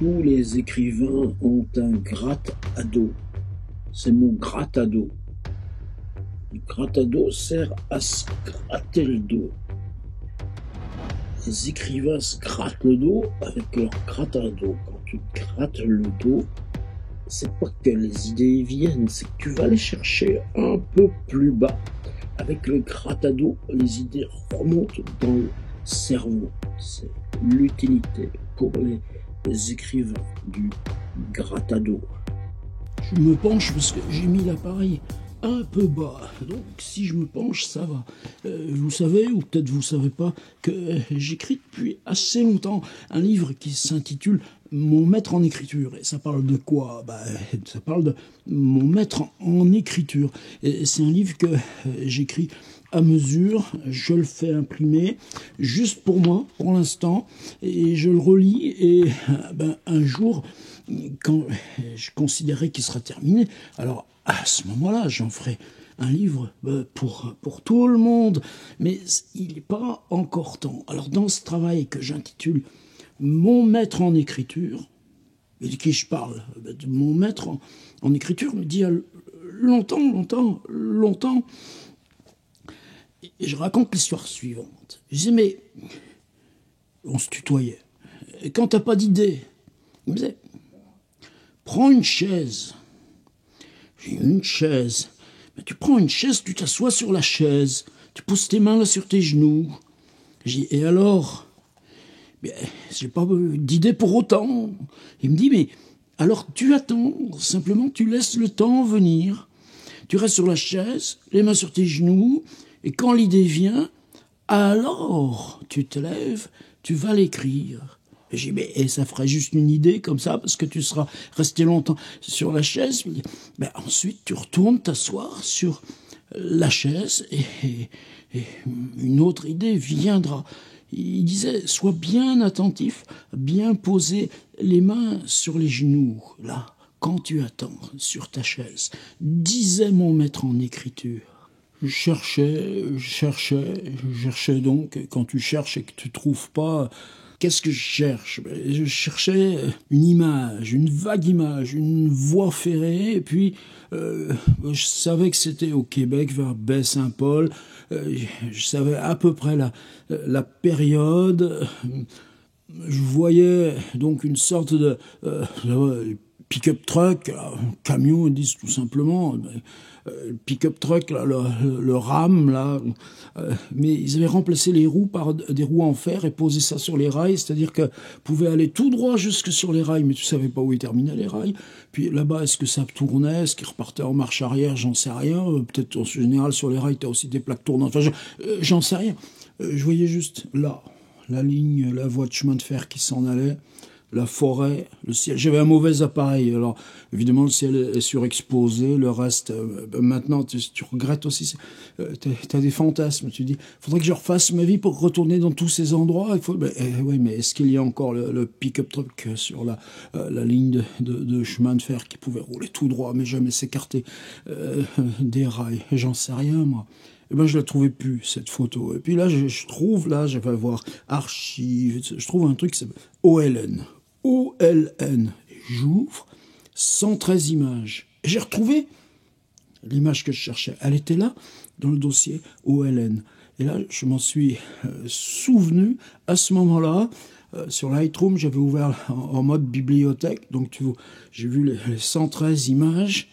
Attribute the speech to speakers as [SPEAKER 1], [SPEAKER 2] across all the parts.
[SPEAKER 1] Tous les écrivains ont un gratte-à-dos. C'est mon gratte-à-dos. Le gratte-à-dos sert à se gratter le dos. Les écrivains se grattent le dos avec leur gratte-à-dos. Quand tu te grattes le dos, c'est pas que les idées viennent, c'est que tu vas les chercher un peu plus bas. Avec le gratte-à-dos, les idées remontent dans le cerveau. C'est l'utilité pour les écrivains du gratte-à-dos. Je me penche parce que j'ai mis l'appareil un peu bas, donc si je me penche, ça va. Vous savez, ou peut-être vous savez pas, que j'écris depuis assez longtemps un livre qui s'intitule « Mon maître en écriture ». Et ça parle de quoi? Ça parle de mon maître en écriture. Et c'est un livre que j'écris à mesure, je le fais imprimer, juste pour moi, pour l'instant, et je le relis, et un jour, quand je considérerai qu'il sera terminé, alors à ce moment-là, j'en ferai un livre pour tout le monde, mais il n'est pas encore temps. Alors dans ce travail que j'intitule « Mon maître en écriture », et de qui je parle? De mon maître en écriture, me dit il y a longtemps, et je raconte l'histoire suivante. Je disais, mais on se tutoyait. Et quand t'as pas d'idée, il me disait, prends une chaise. J'ai une chaise. Mais tu prends une chaise, tu t'assois sur la chaise, tu poses tes mains là sur tes genoux. J'ai dit, et alors? J'ai pas d'idée pour autant. Il me dit, mais alors tu attends, simplement tu laisses le temps venir. Tu restes sur la chaise, les mains sur tes genoux, et quand l'idée vient, alors tu te lèves, tu vas l'écrire. Et j'ai dit, mais ça ferait juste une idée comme ça, parce que tu seras resté longtemps sur la chaise. Ensuite, tu retournes t'asseoir sur la chaise, et une autre idée viendra. Il disait, sois bien attentif, bien poser les mains sur les genoux, là, quand tu attends sur ta chaise, disait mon maître en écriture. Je cherchais donc, quand tu cherches et que tu trouves pas, qu'est-ce que je cherche? Je cherchais une image, une vague image, une voie ferrée, et puis je savais que c'était au Québec, vers Baie-Saint-Paul, je savais à peu près la période, je voyais donc une sorte de pick-up truck, camion, ils disent tout simplement, pick-up truck, là, le ram, là, mais ils avaient remplacé les roues par des roues en fer et posé ça sur les rails, c'est-à-dire que pouvait aller tout droit jusque sur les rails, mais tu savais pas où ils terminaient les rails. Puis là-bas, est-ce que ça tournait, est-ce qu'ils repartaient en marche arrière, j'en sais rien. Peut-être en général sur les rails, t'as aussi des plaques tournantes. Enfin, j'en sais rien. Je voyais juste là la ligne, la voie de chemin de fer qui s'en allait. La forêt, le ciel. J'avais un mauvais appareil, alors évidemment le ciel est surexposé, le reste, maintenant tu regrettes aussi, t'as des fantasmes, tu dis, faudrait que je refasse ma vie pour retourner dans tous ces endroits, oui, mais est-ce qu'il y a encore le pick-up truck sur la ligne de chemin de fer qui pouvait rouler tout droit, mais jamais s'écarter des rails, j'en sais rien moi. Je la trouvais plus, cette photo. Et puis là, je trouve, je vais voir archives, je trouve un truc qui s'appelle OLN. OLN. J'ouvre 113 images. Et j'ai retrouvé l'image que je cherchais. Elle était là, dans le dossier OLN. Et là, je m'en suis souvenu à ce moment-là. Sur Lightroom, j'avais ouvert en mode bibliothèque. Donc, j'ai vu les 113 images.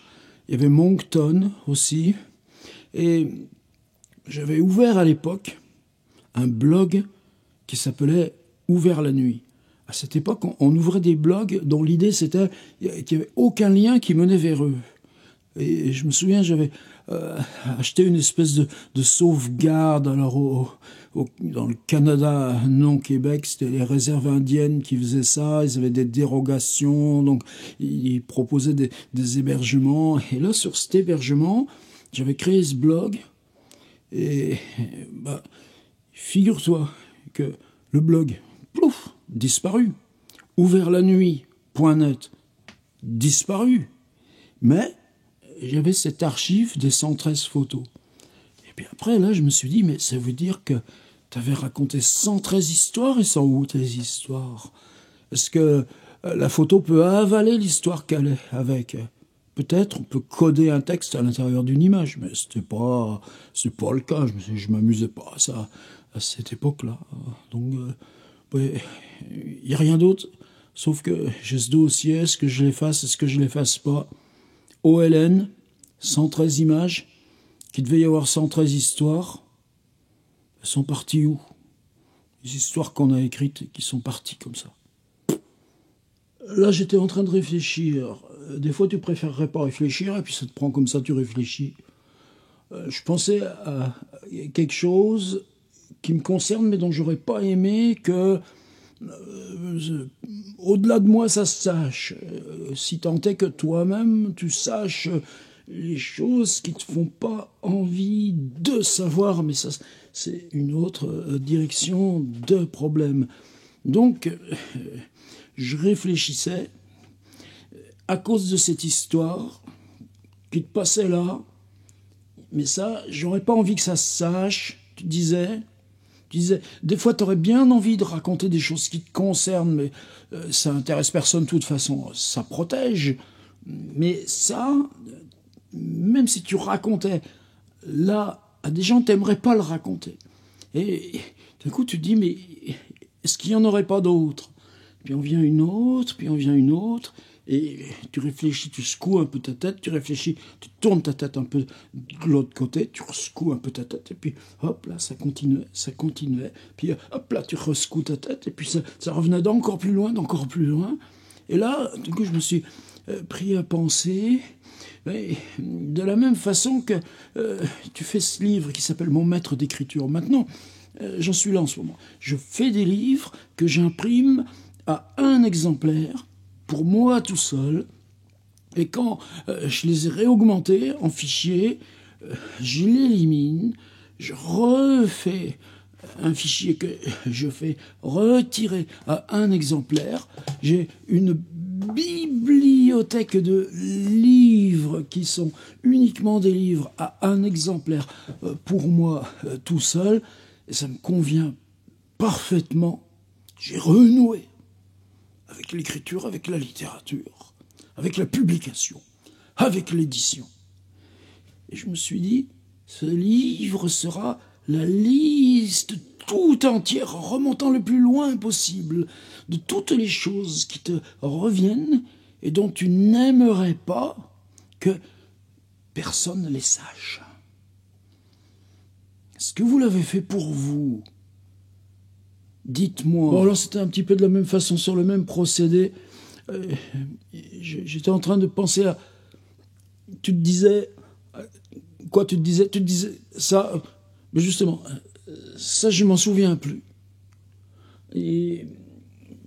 [SPEAKER 1] Il y avait Moncton aussi. Et j'avais ouvert à l'époque un blog qui s'appelait Ouvert la nuit. À cette époque, on ouvrait des blogs dont l'idée c'était qu'il n'y avait aucun lien qui menait vers eux. Et je me souviens, j'avais acheté une espèce de sauvegarde. Alors dans le Canada, non Québec, c'était les réserves indiennes qui faisaient ça. Ils avaient des dérogations, donc ils proposaient des hébergements. Et là, sur cet hébergement, j'avais créé ce blog. Et figure-toi que le blog, plouf, disparu. Ouvertlanuit.net, disparu. Mais j'avais cette archive des 113 photos. Et puis après, là, je me suis dit, mais ça veut dire que tu avais raconté 113 histoires, et sont où tes histoires? Est-ce que la photo peut avaler l'histoire qu'elle est avec. Peut-être on peut coder un texte à l'intérieur d'une image, mais c'est pas le cas. Je m'amusais pas à ça à cette époque-là. Donc, il n'y a rien d'autre, sauf que j'ai ce dossier, est-ce que je l'efface, est-ce que je l'efface pas. OLN, 113 images, qu'il devait y avoir 113 histoires. Elles sont parties où? Les histoires qu'on a écrites et qui sont parties comme ça. Là, j'étais en train de réfléchir. Des fois, tu préférerais pas réfléchir, et puis ça te prend comme ça, tu réfléchis. Je pensais à quelque chose qui me concerne, mais dont j'aurais pas aimé que, au-delà de moi, ça se sache. Si tant est que toi-même, tu saches les choses qui te font pas envie de savoir, mais ça, c'est une autre direction de problème. Donc, je réfléchissais à cause de cette histoire qui te passait là, mais ça, j'aurais pas envie que ça se sache, tu disais, des fois t'aurais bien envie de raconter des choses qui te concernent, mais ça intéresse personne de toute façon, ça protège, mais ça, même si tu racontais là à des gens, t'aimerais pas le raconter. Et d'un coup tu te dis, mais est-ce qu'il y en aurait pas d'autres? Puis on vient une autre, puis on vient une autre, et tu réfléchis, tu secoues un peu ta tête, tu réfléchis, tu tournes ta tête un peu de l'autre côté, tu secoues un peu ta tête, et puis hop là, ça continuait, puis hop là, tu resecoues ta tête, et puis ça revenait d'encore plus loin, et là, du coup, je me suis pris à penser, de la même façon que tu fais ce livre qui s'appelle Mon maître d'écriture. Maintenant, j'en suis là en ce moment. Je fais des livres que j'imprime à un exemplaire, pour moi tout seul, et quand je les ai réaugmentés en fichier, je l'élimine, je refais un fichier que je fais retirer à un exemplaire. J'ai une bibliothèque de livres qui sont uniquement des livres à un exemplaire pour moi tout seul, et ça me convient parfaitement. J'ai renoué avec l'écriture, avec la littérature, avec la publication, avec l'édition. Et je me suis dit, ce livre sera la liste tout entière, en remontant le plus loin possible, de toutes les choses qui te reviennent et dont tu n'aimerais pas que personne les sache. Est-ce que vous l'avez fait pour vous? Dites-moi. Bon, alors c'était un petit peu de la même façon, sur le même procédé. J'étais en train de penser à... Tu te disais... Quoi, tu te disais ça... Mais justement, ça, je m'en souviens plus. Et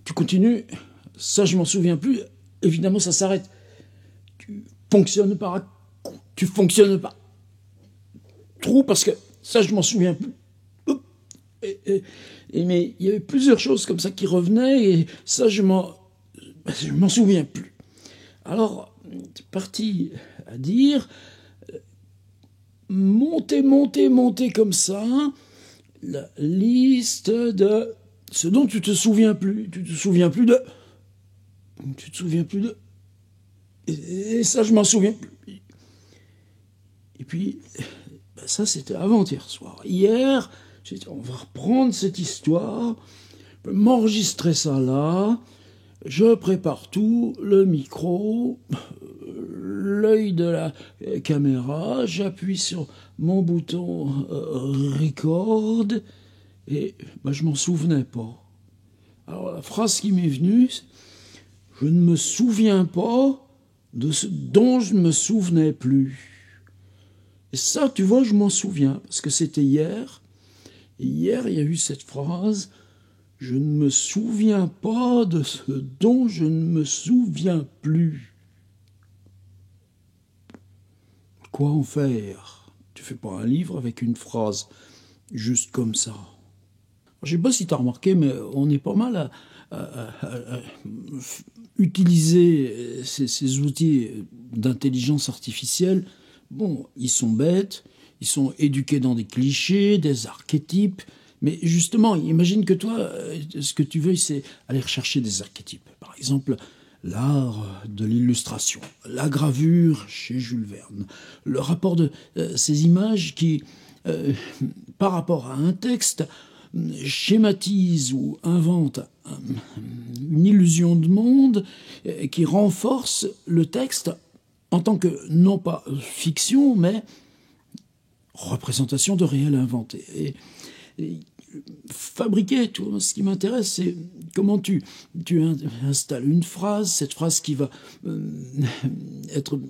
[SPEAKER 1] tu continues, ça, je m'en souviens plus. Évidemment, ça s'arrête. Tu fonctionnes pas trop, parce que ça, je m'en souviens plus. Mais il y avait plusieurs choses comme ça qui revenaient, et ça, je m'en souviens plus. Alors, c'est parti à dire, monter comme ça, la liste de ce dont tu te souviens plus. Tu te souviens plus de... Et ça, je m'en souviens plus. Et puis, ça, c'était avant-hier soir. Hier, j'ai dit, on va reprendre cette histoire, m'enregistrer ça là, je prépare tout, le micro, l'œil de la caméra, j'appuie sur mon bouton record, et je m'en souvenais pas. Alors la phrase qui m'est venue, c'est, je ne me souviens pas de ce dont je ne me souvenais plus. Et ça, tu vois, je m'en souviens, parce que c'était hier. Et hier, il y a eu cette phrase, je ne me souviens pas de ce dont je ne me souviens plus. Quoi en faire? Tu fais pas un livre avec une phrase juste comme ça. Je sais pas si tu as remarqué, mais on est pas mal à utiliser ces outils d'intelligence artificielle. Bon, ils sont bêtes, ils sont éduqués dans des clichés, des archétypes, Mais justement, imagine que toi, ce que tu veuilles, c'est aller rechercher des archétypes. Par exemple, l'art de l'illustration, la gravure chez Jules Verne, le rapport de ces images qui, par rapport à un texte, schématise ou invente une illusion de monde qui renforce le texte en tant que, non pas fiction, mais représentation de réel inventé. Et fabriquer, tu vois, ce qui m'intéresse, c'est comment tu installes une phrase, cette phrase qui va être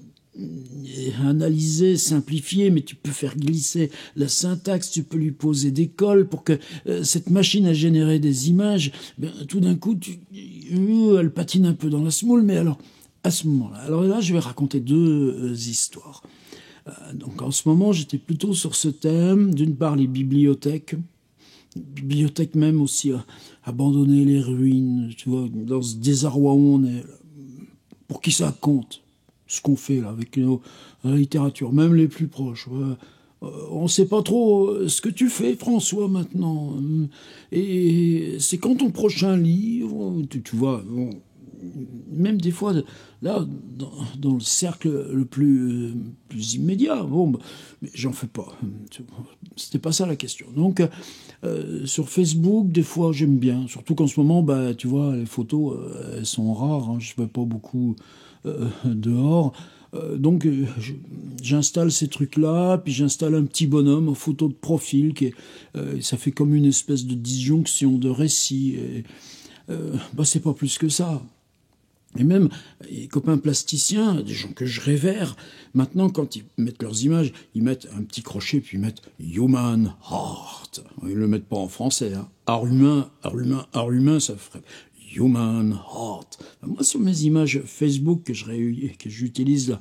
[SPEAKER 1] analysée, simplifiée, mais tu peux faire glisser la syntaxe, tu peux lui poser des cols pour que cette machine à générer des images, tout d'un coup, elle patine un peu dans la semoule, mais alors, à ce moment-là, alors là, je vais raconter deux histoires. Donc en ce moment, j'étais plutôt sur ce thème, d'une part les bibliothèques même aussi abandonner les ruines, tu vois, dans ce désarroi où on est. Pour qui ça compte, ce qu'on fait là avec la littérature, même les plus proches. On ne sait pas trop ce que tu fais, François, maintenant. Et c'est quand ton prochain livre, tu vois, bon, même des fois, là, dans le cercle le plus immédiat, bon, mais j'en fais pas. C'était pas ça la question. Donc, sur Facebook, des fois, j'aime bien. Surtout qu'en ce moment, tu vois, les photos, elles sont rares. Hein, je ne vais pas beaucoup dehors. Donc, j'installe ces trucs-là, puis j'installe un petit bonhomme en photo de profil, ça fait comme une espèce de disjonction, de récit. C'est pas plus que ça. Et même les copains plasticiens, des gens que je révère, maintenant, quand ils mettent leurs images, ils mettent un petit crochet, puis ils mettent « human heart ». Ils ne le mettent pas en français. Hein. Art humain, ça ferait « human heart ». Moi, sur mes images Facebook que j'utilise là,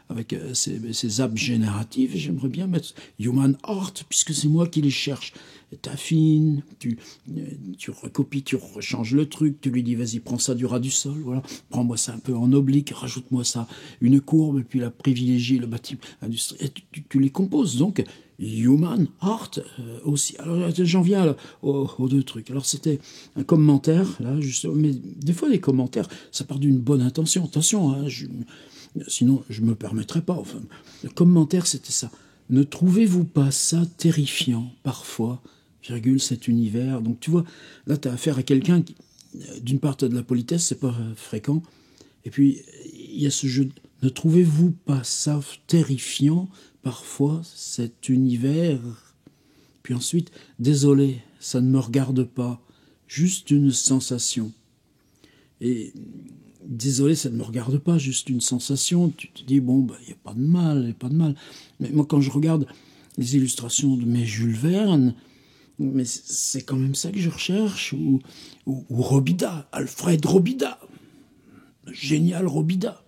[SPEAKER 1] avec ces apps génératives, j'aimerais bien mettre « human heart », puisque c'est moi qui les cherche. T'affines, tu recopies, tu rechanges le truc, tu lui dis vas-y prends ça du ras du sol, voilà, prends-moi ça un peu en oblique, rajoute-moi ça une courbe, et puis la privilégie le bâtiment industriel, tu les composes, donc human art aussi. Alors j'en viens là, aux deux trucs. Alors c'était un commentaire, là, mais des fois les commentaires, ça part d'une bonne intention, attention, hein, sinon je me permettrais pas, enfin, le commentaire c'était ça. Ne trouvez-vous pas ça terrifiant parfois, cet univers. Donc tu vois, là tu as affaire à quelqu'un qui, d'une part tu as de la politesse, c'est pas fréquent, et puis il y a ce jeu, ne trouvez-vous pas ça terrifiant parfois, cet univers? Puis ensuite, désolé, ça ne me regarde pas, juste une sensation. Et désolé, ça ne me regarde pas, juste une sensation, tu te dis, bon, il n'y a pas de mal, Mais moi quand je regarde les illustrations de mes Jules Verne, mais c'est quand même ça que je recherche, ou Robida, Alfred Robida, génial Robida,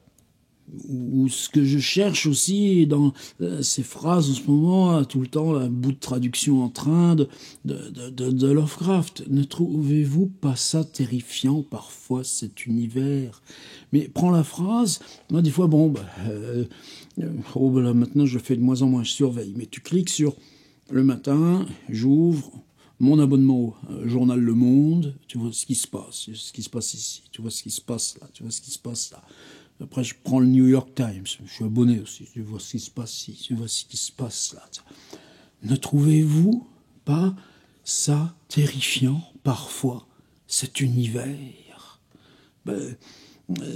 [SPEAKER 1] ou ce que je cherche aussi dans ces phrases en ce moment, tout le temps, un bout de traduction en train de Lovecraft. Ne trouvez-vous pas ça terrifiant parfois, cet univers? Mais prends la phrase, moi des fois, là, maintenant je fais de moins en moins, je surveille, mais tu cliques sur le matin, j'ouvre mon abonnement au journal Le Monde, tu vois ce qui se passe ici, tu vois ce qui se passe là, tu vois ce qui se passe là. Après, je prends le New York Times, je suis abonné aussi, tu vois ce qui se passe ici, tu vois ce qui se passe là. Ne trouvez-vous pas ça terrifiant parfois, cet univers?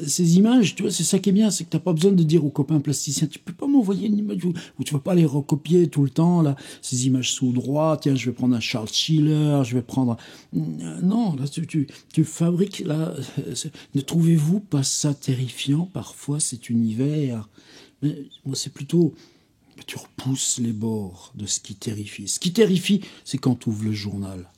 [SPEAKER 1] Ces images, tu vois, c'est ça qui est bien, c'est que t'as pas besoin de dire aux copains plasticiens, tu peux pas m'envoyer une image où tu vas pas les recopier tout le temps, là, ces images sous droit, tiens, je vais prendre un Charles Schiller, je vais prendre... Non, là, tu fabriques, là, ne trouvez-vous pas ça terrifiant, parfois, cet univers? Mais moi, c'est plutôt... Tu repousses les bords de ce qui terrifie. Ce qui terrifie, c'est quand tu ouvres le journal.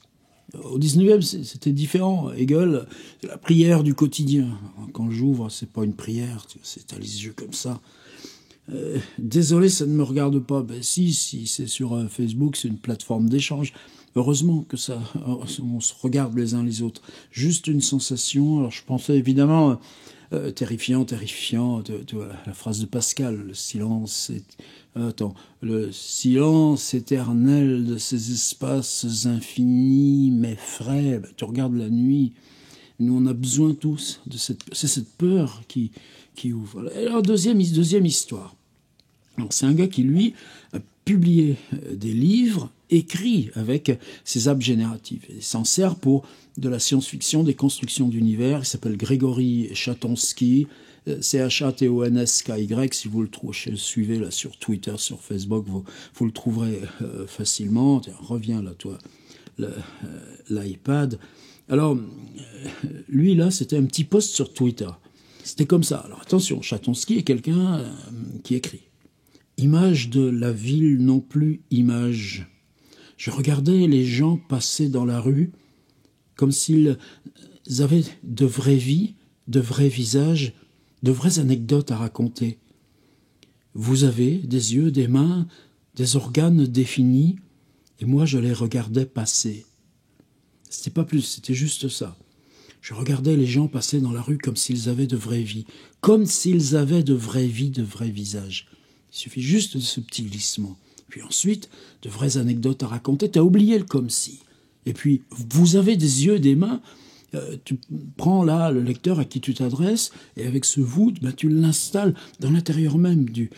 [SPEAKER 1] Au 19e, c'était différent. Hegel, c'est la prière du quotidien. Quand j'ouvre, c'est pas une prière, c'est t'as les yeux comme ça. Désolé, ça ne me regarde pas. Si c'est sur Facebook, c'est une plateforme d'échange. Heureusement que ça, on se regarde les uns les autres. Juste une sensation. Alors je pensais évidemment terrifiant, terrifiant. Tu vois, la phrase de Pascal, le silence est... Attends, le silence éternel de ces espaces infinis m'effraie. Tu regardes la nuit, nous on a besoin tous de cette peur qui ouvre. Alors deuxième histoire. C'est un gars qui, lui, a publié des livres écrits avec ses apps génératives. Il s'en sert pour de la science-fiction, des constructions d'univers. Il s'appelle Grégory Chatonsky, Chatonsky, si vous le suivez là sur Twitter, sur Facebook, vous le trouverez facilement. Tiens, reviens là, toi, l'iPad. Alors, lui, là, c'était un petit post sur Twitter. C'était comme ça. Alors attention, Chatonsky est quelqu'un qui écrit. Image de la ville, non plus image. Je regardais les gens passer dans la rue comme s'ils avaient de vraies vies, de vrais visages, de vraies anecdotes à raconter. Vous avez des yeux, des mains, des organes définis, et moi je les regardais passer. C'était pas plus, c'était juste ça. Je regardais les gens passer dans la rue comme s'ils avaient de vraies vies, comme s'ils avaient de vraies vies, de vrais visages. Il suffit juste de ce petit glissement. Puis ensuite, de vraies anecdotes à raconter. T'as oublié le comme si. Et puis, vous avez des yeux, des mains. Tu prends là le lecteur à qui tu t'adresses, et avec ce vous, tu l'installes dans l'intérieur même du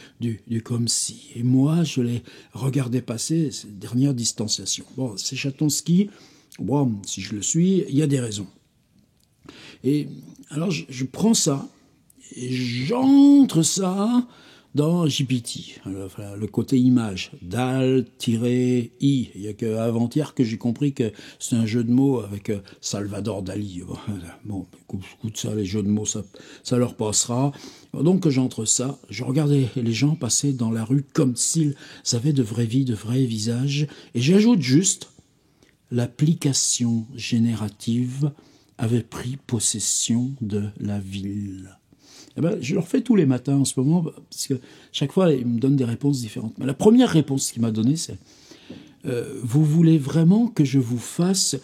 [SPEAKER 1] comme si. Et moi, je l'ai regardé passer cette dernière distanciation. Bon, c'est Chatonsky. Bon, si je le suis, il y a des raisons. Et alors, je prends ça, et j'entre ça dans GPT, le côté image, DAL-I. Il n'y a qu'avant-hier que j'ai compris que c'est un jeu de mots avec Salvador Dali. Bon, écoute ça, les jeux de mots, ça leur passera. Donc j'entre ça, je regardais les gens passer dans la rue comme s'ils avaient de vraies vies, de vrais visages, et j'ajoute juste, l'application générative avait pris possession de la ville. Eh ben, je le refais tous les matins en ce moment, parce que chaque fois, il me donne des réponses différentes. Mais la première réponse qu'il m'a donnée, c'est vous voulez vraiment que je vous fasse,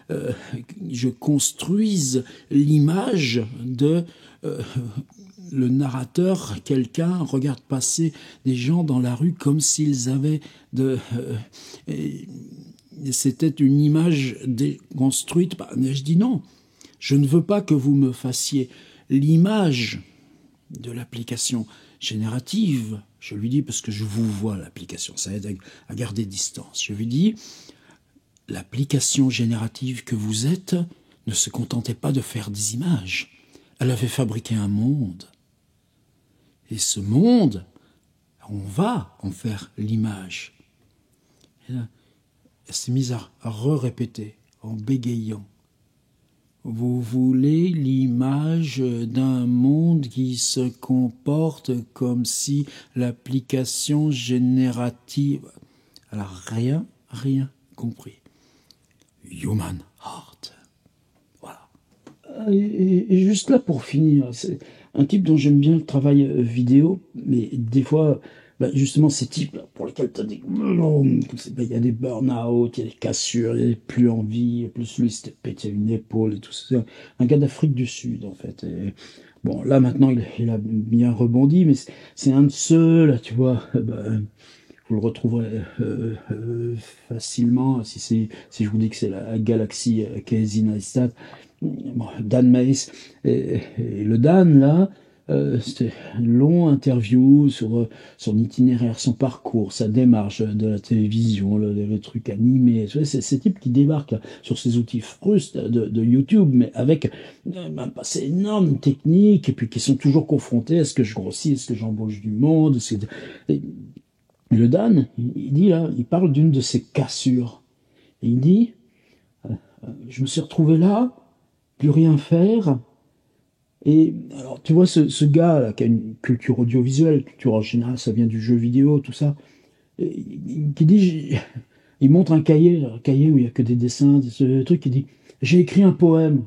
[SPEAKER 1] je construise l'image de le narrateur, quelqu'un regarde passer des gens dans la rue comme s'ils avaient de... c'était une image déconstruite. Je dis non, je ne veux pas que vous me fassiez l'image de l'application générative. Je lui dis, parce que je vous vois l'application, ça aide à garder distance. Je lui dis, l'application générative que vous êtes ne se contentait pas de faire des images. Elle avait fabriqué un monde. Et ce monde, on va en faire l'image. Et là, elle s'est mise à répéter en bégayant. Vous voulez l'image d'un monde qui se comporte comme si l'application générative... Elle n'a rien compris. Human Heart. Voilà. Et juste là pour finir, c'est un type dont j'aime bien le travail vidéo, mais des fois... justement, ces types pour lesquels tu as des... Il y a des burn-out, il y a des cassures, il n'y a plus envie, plus lui, c'était pété une épaule et tout ça. Un gars d'Afrique du Sud, en fait. Et bon, là, maintenant, il a bien rebondi, mais c'est un de ceux, là, tu vois, vous le retrouverez facilement si je vous dis que c'est la galaxie Casey Neistat. Bon, Dan Mace. Et le Dan, là, c'était une longue interview sur son itinéraire, son parcours, sa démarche de la télévision, le truc animé. C'est ces types qui débarquent là, sur ces outils frustes de YouTube, mais avec un passé énorme technique, et puis qui sont toujours confrontés, est-ce que je grossis, est-ce que j'embauche du monde, et le Dan, il dit là, il parle d'une de ses cassures. Et il dit, je me suis retrouvé là, plus rien faire. Et alors, tu vois, ce gars là, qui a une culture audiovisuelle, culture en général, ça vient du jeu vidéo, tout ça, qui dit, il montre un cahier où il n'y a que des dessins, ce truc, il dit, j'ai écrit un poème.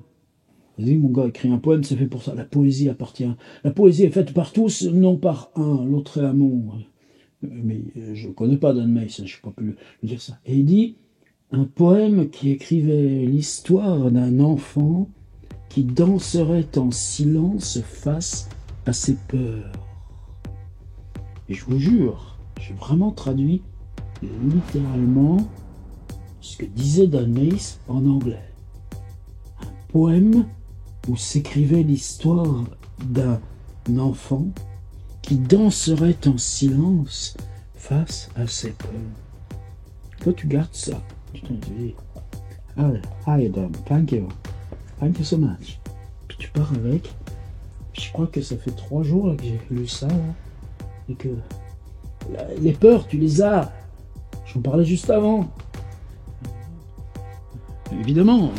[SPEAKER 1] Il dit, mon gars, écrit un poème, c'est fait pour ça. La poésie appartient. La poésie est faite par tous, non par un. L'autre est amour. Mais je ne connais pas Dan Mace, je ne sais pas plus lui dire ça. Et il dit, un poème qui écrivait l'histoire d'un enfant qui danserait en silence face à ses peurs. Et je vous jure, j'ai vraiment traduit littéralement ce que disait Dan Mace en anglais. Un poème où s'écrivait l'histoire d'un enfant qui danserait en silence face à ses peurs. Toi, tu gardes ça. Tu dis, hi Adam, thank you so much. Puis tu pars avec. Je crois que ça fait 3 jours là, que j'ai lu ça, là, et que les peurs, tu les as. J'en parlais juste avant. Évidemment,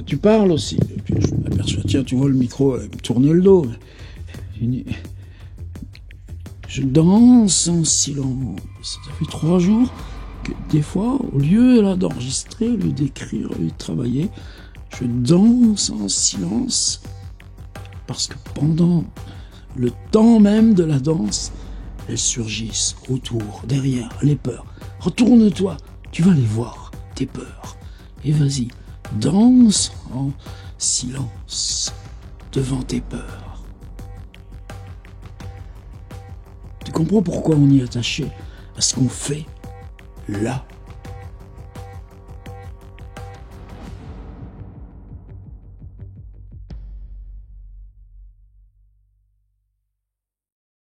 [SPEAKER 1] tu parles aussi. Et puis je m'aperçois, tiens, tu vois le micro, me tourner le dos. Je danse en silence. Ça fait 3 jours que des fois, au lieu là d'enregistrer, au lieu d'écrire, au lieu de travailler, je danse en silence. Parce que pendant le temps même de la danse, elles surgissent autour, derrière, les peurs. Retourne-toi, tu vas les voir, tes peurs. Et vas-y, danse en silence devant tes peurs. Tu comprends pourquoi on y est attaché? À ce qu'on fait là.